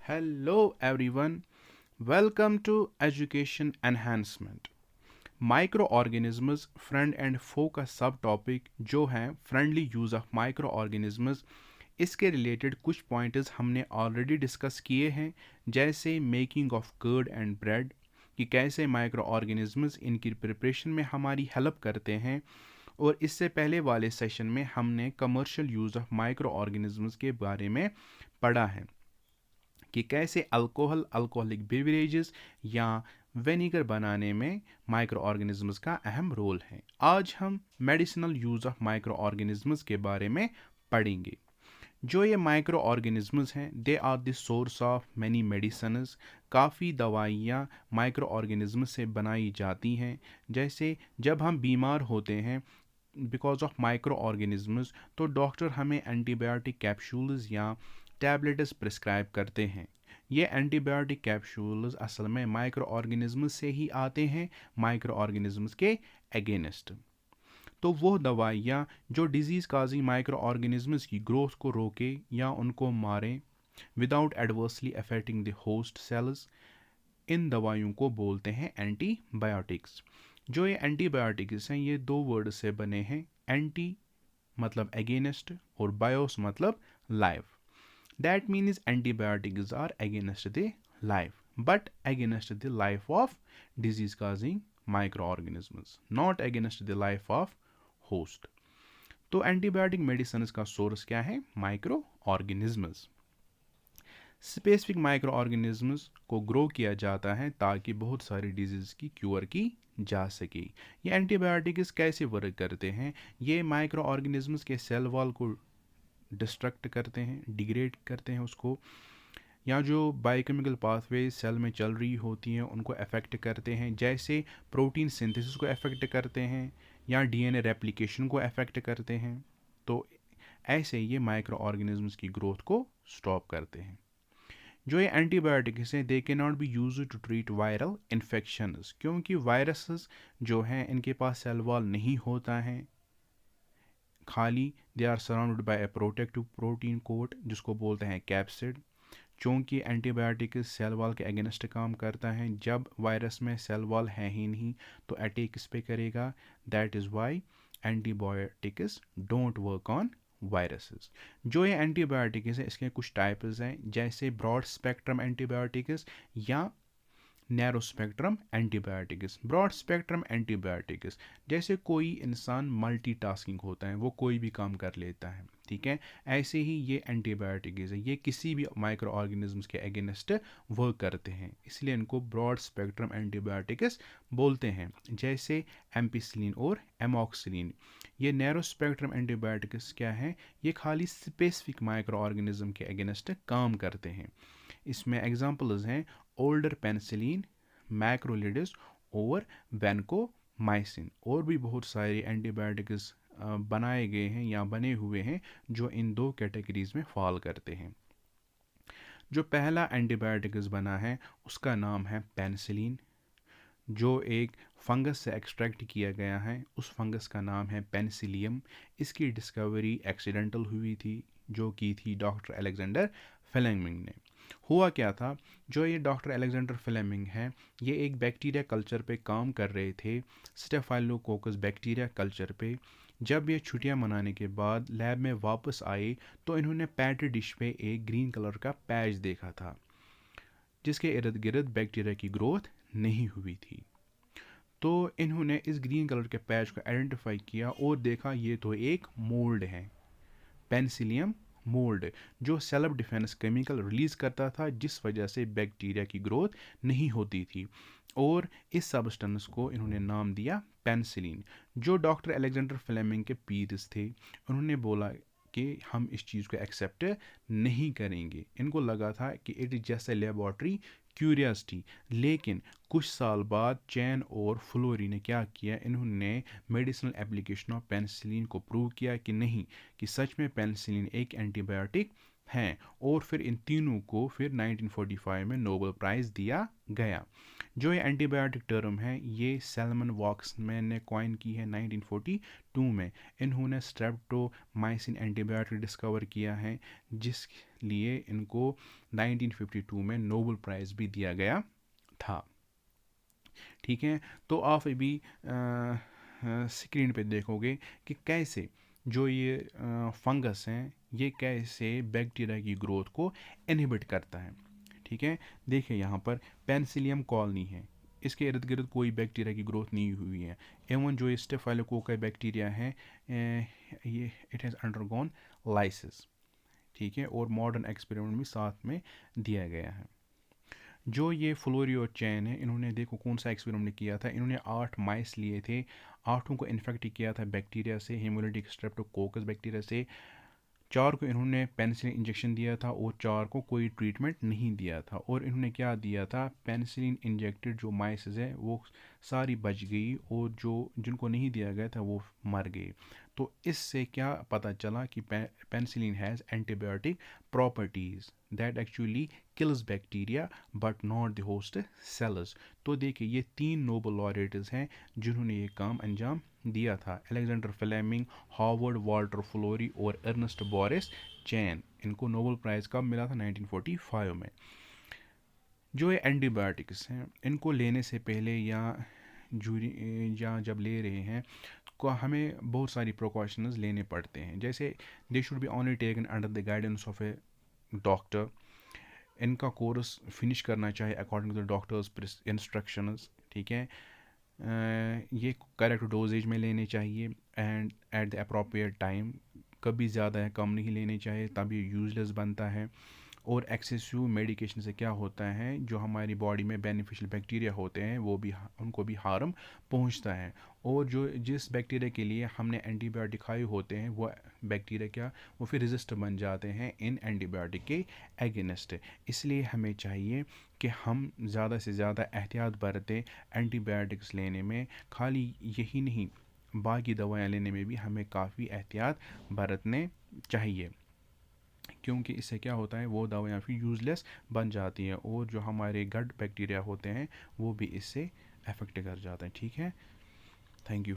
Hello everyone, welcome to Education Enhancement. Microorganisms friend and foe का सब topic जो है फ्रेंडली यूज़ ऑफ माइक्रो इसके रिलेटेड कुछ पॉइंट्स हमने ऑलरेडी डिस्कस किए हैं, जैसे making of curd and bread, कि कैसे माइक्रो ऑर्गेनिज़म्स इनकी प्रिपरेशन में हमारी हेल्प करते हैं। और इससे पहले वाले सेशन में हमने commercial use of micro organisms के बारे में पढ़ा है कि कैसे अल्कोहलिक बेवरेजेस या विनेगर बनाने में माइक्रो ऑर्गेनिजम्स का अहम रोल है। आज हम medicinal use of micro organisms के बारे में पढ़ेंगे। जो ये माइक्रो ऑर्गेनिजम्स हैं, they are the source of many medicines. काफ़ी दवाइयाँ माइक्रो ऑर्गेनिज्म से बनाई जाती हैं। जैसे जब हम बीमार होते हैं बिकॉज ऑफ माइक्रो ऑर्गेनिजम्स, तो डॉक्टर हमें एंटीबायोटिक कैप्सूल्स या टैबलेट्स प्रिस्क्राइब करते हैं। ये एंटीबायोटिक कैप्सूल्स असल में माइक्रो ऑर्गेनिजम्स से ही आते हैं, माइक्रो ऑर्गेनिजम्स के अगेंस्ट। तो वो दवाइयाँ जो डिजीज़ काजिंग माइक्रो ऑर्गेनिजम्स की ग्रोथ को रोके या उनको मारें without adversely affecting the host cells, इन दवाइयों को बोलते हैं एंटीबायोटिक्स। जो ये एंटीबायोटिक्स हैं, ये दो वर्ड से बने हैं। एंटी मतलब अगेंस्ट और बायोस मतलब life. That means antibiotics are against the life, but against the life of disease causing microorganisms, not against the life of host. तो एंटीबायोटिक मेडिसिन का सोर्स क्या है? Micro organisms. Specific micro organisms को grow किया जाता है ताकि बहुत सारी डिजीज़ की क्योर की जा सके। ये एंटीबायोटिक्स कैसे वर्क करते हैं? ये माइक्रो ऑर्गेनिजम्स के सेल वॉल को डिस्ट्रक्ट करते हैं, डिग्रेड करते हैं उसको, या जो बायोकेमिकल पाथवे सेल में चल रही होती हैं उनको अफेक्ट करते हैं, जैसे प्रोटीन सिंथेसिस को अफेक्ट करते हैं या डीएनए रेप्लिकेशन को अफेक्ट करते हैं। तो ऐसे ये माइक्रो ऑर्गेनिजम्स की ग्रोथ को स्टॉप करते हैं। जो ये एंटीबायोटिक्स हैं, they can not be use to treat viral infections, क्योंकि वायरसेस जो हैं इनके पास सेल वॉल नहीं होता है, खाली they are surrounded by a protective protein coat जिसको बोलते हैं कैप्सिड। चूँकि एंटीबायोटिक सेल वॉल के अगेंस्ट काम करता है, जब वायरस में सेल वॉल है ही नहीं तो अटैक किस पे करेगा? That is why antibiotics don't work on viruses. जो ये एंटीबायोटिक्स है इसके कुछ टाइप्स हैं, जैसे ब्रॉड स्पेक्ट्रम एंटीबायोटिक्स या narrow spectrum antibiotics. Broad spectrum antibiotics, जैसे कोई इंसान मल्टीटास्किंग होता है, वो कोई भी काम कर लेता है, ठीक है, ऐसे ही ये एंटीबायोटिक्स है, ये किसी भी माइक्रो ऑर्गेनिजम्स के अगेंस्ट वर्क करते हैं, इसलिए इनको ब्रॉड स्पेक्ट्रम एंटीबायोटिक्स बोलते हैं, जैसे एम्पिसिलिन और एमॉक्सिलिन। ये नैरो स्पेक्ट्रम एंटीबायोटिक्स क्या है? ये खाली स्पेसिफिक माइक्रो ऑर्गेनिज्म के अगेंस्ट काम करते हैं। इसमें एग्जांपल्स हैं ओल्डर पेनिसिलिन, मैक्रोलिडिस और वैनकोमाइसिन। और भी बहुत सारे एंटीबायोटिक्स बनाए गए हैं या बने हुए हैं जो इन दो कैटेगरीज में फॉल करते हैं। जो पहला एंटीबायोटिक्स बना है उसका नाम है पेनिसिलिन, जो एक फंगस से एक्सट्रैक्ट किया गया है। उस फंगस का नाम है पेनिसिलियम। इसकी डिस्कवरी एक्सीडेंटल हुई थी, जो की थी डॉक्टर अलेक्जेंडर फ्लेमिंग ने। हुआ क्या था, जो ये डॉक्टर अलेक्जेंडर फ्लेमिंग हैं, ये एक बैक्टीरिया कल्चर पे काम कर रहे थे, स्टेफाइलोकोकस बैक्टीरिया कल्चर पे। जब ये छुट्टियां मनाने के बाद लैब में वापस आए तो इन्होंने पैट डिश पे एक ग्रीन कलर का पैच देखा था, जिसके इर्द गिर्द बैक्टीरिया की ग्रोथ नहीं हुई थी। तो इन्होंने इस ग्रीन कलर के पैच को आइडेंटिफाई किया और देखा ये तो एक मोल्ड है, पेनिसिलियम मोल्ड, जो सेल्फ डिफेंस केमिकल रिलीज करता था, जिस वजह से बैक्टीरिया की ग्रोथ नहीं होती थी। और इस सब्सटेंस को इन्होंने नाम दिया पेनिसिलिन। जो डॉक्टर अलेक्जेंडर फ्लेमिंग के पीर्स थे, उन्होंने बोला कि हम इस चीज़ को एक्सेप्ट नहीं करेंगे। इनको लगा था कि it is just a laboratory curiosity. लेकिन कुछ साल बाद चैन और फ्लोरी ने क्या किया, इन्होंने मेडिसिनल एप्लीकेशन ऑफ पेनिसिलिन को प्रूव किया कि नहीं, कि सच में पेनिसिलिन एक एंटीबायोटिक हैं। और फिर इन तीनों को फिर 1945 में नोबेल प्राइज़ दिया गया। जो ये एंटीबायोटिक टर्म है ये सैलमन वॉक्समैन ने कॉइन की है 1942 में। इन्होंने स्ट्रेप्टोमाइसिन एंटीबायोटिक डिस्कवर किया है, जिस लिए इनको 1952 में नोबेल प्राइज़ भी दिया गया था। ठीक है, तो आप अभी स्क्रीन पे देखोगे कि कैसे जो ये फंगस हैं ये कैसे बैक्टीरिया की ग्रोथ को इनहिबिट करता है। ठीक है, देखिए यहाँ पर पेनिसिलियम कॉलोनी है, इसके इर्द गिर्द कोई बैक्टीरिया की ग्रोथ नहीं हुई है। एवं जो स्टेफाइलोकोकाई बैक्टीरिया है ये इट हैज़ अंडरगॉन लाइसिस। ठीक है, और मॉडर्न एक्सपेरिमेंट भी साथ में दिया गया है। जो ये फ्लोरियो चैन है, इन्होंने देखो कौन सा एक्सपेरिमेंट किया था। इन्होंने 8 माइस लिए थे, 8 को इन्फेक्ट किया था बैक्टीरिया से, हेमोलिटिक स्ट्रेप्टोकोकस बैक्टीरिया से। 4 को इन्होंने पेनिसिलिन इंजेक्शन दिया था और 4 को कोई ट्रीटमेंट नहीं दिया था। और इन्होंने क्या दिया था, पेनिसिलिन इंजेक्टेड जो माइसेस है वो सारी बच गई और जो जिनको नहीं दिया गया था वो मर गए। तो इससे क्या पता चला कि penicillin has antibiotic properties that actually kills bacteria but not the host sales. तो देखिए ये 3 नोबेल लॉरेट्स हैं जिन्होंने ये काम अंजाम दिया था, Alexander Fleming, Howard Walter Florey और अर्नेस्ट बोरिस चैन। इनको नोबेल प्राइज़ कब मिला था, 1945 में। जो ये एंटीबायोटिक्स हैं इनको लेने से पहले या जब ले रहे हैं को हमें बहुत सारी प्रिकॉशंस लेने पड़ते हैं। जैसे they should be only taken under the guidance of a doctor. इनका कोर्स फिनिश करना चाहिए according to the doctor's instructions. ठीक है, ये करेक्ट डोजेज में लेने चाहिए and at the appropriate time. कभी ज़्यादा है कम नहीं लेने चाहिए, तब ये यूजलेस बनता है। और एक्सेसिव मेडिकेशन से क्या होता है, जो हमारी बॉडी में बेनिफिशियल बैक्टीरिया होते हैं वो भी उनको भी हार्म पहुंचता है। और जो जिस बैक्टीरिया के लिए हमने एंटीबायोटिक खाए होते हैं वो बैक्टीरिया क्या वो फिर रेजिस्टेंट बन जाते हैं इन एंटीबायोटिक के एगेनिस्ट। इसलिए हमें चाहिए कि हम ज़्यादा से ज़्यादा एहतियात बरतें एंटीबायोटिक्स लेने में। खाली यही नहीं, बाकी दवाएं लेने में भी हमें काफ़ी एहतियात बरतने चाहिए, क्योंकि इससे क्या होता है वो दवाएं फिर यूज़लेस बन जाती हैं और जो हमारे गट बैक्टीरिया होते हैं वो भी इससे अफेक्ट कर जाते हैं। ठीक है, थैंक यू।